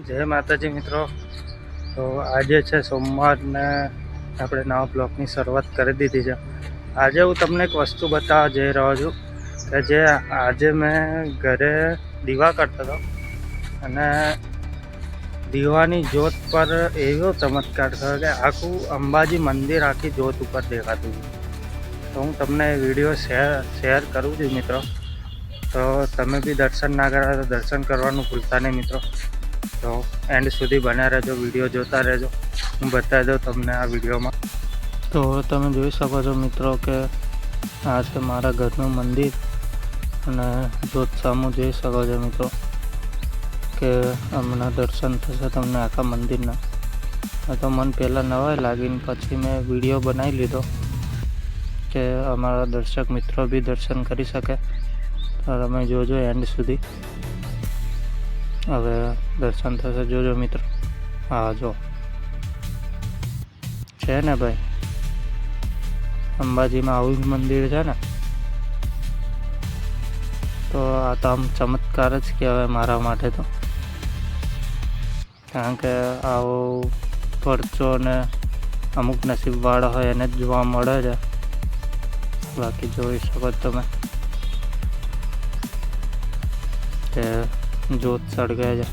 જય માતાજી મિત્રો। તો આજે છે સોમવાર ને આપણે નવા બ્લોગની શરૂઆત કરી દીધી છે। આજે હું તમને એક વસ્તુ બતાવવા જઈ રહ્યો છું કે જે આજે મેં ઘરે દીવા કરતો હતો અને દીવાની જ્યોત પર એવો ચમત્કાર થયો કે આખું અંબાજી મંદિર આખી જ્યોત ઉપર દેખાતું હતું। તો હું તમને વિડીયો શેર કરું છું મિત્રો। તો તમે બી દર્શન ના કર્યા તો દર્શન કરવાનું ભૂલતા નહીં મિત્રો। તો એન્ડ સુધી બન્યા રહેજો, વિડીયો જોતા રહેજો। હું બતાવી દઉં તમને આ વિડીયોમાં। તો તમે જોઈ શકો છો મિત્રો કે આ છે મારા ઘરનું મંદિર અને જોત સામું જોઈ શકો છો મિત્રો કે હમણાં દર્શન થશે તમને આખા મંદિરના। આ તો મને પહેલાં નવાઈ લાગીને પછી મેં વિડીયો બનાવી લીધો કે અમારા દર્શક મિત્રો બી દર્શન કરી શકે। તો તમે જોજો એન્ડ સુધી। હવે દર્શન થશે, જોજો મિત્રો। હા જો છે ને ભાઈ, અંબાજીમાં આવું જ મંદિર છે ને, તો આ તો આમ ચમત્કાર જ કહેવાય મારા માટે તો। કારણ કે આવો પરચો ને અમુક નસીબવાળા હોય એને જ જોવા મળે છે। બાકી જોઈ શકો તમે કે જ્યોત સળગે છે।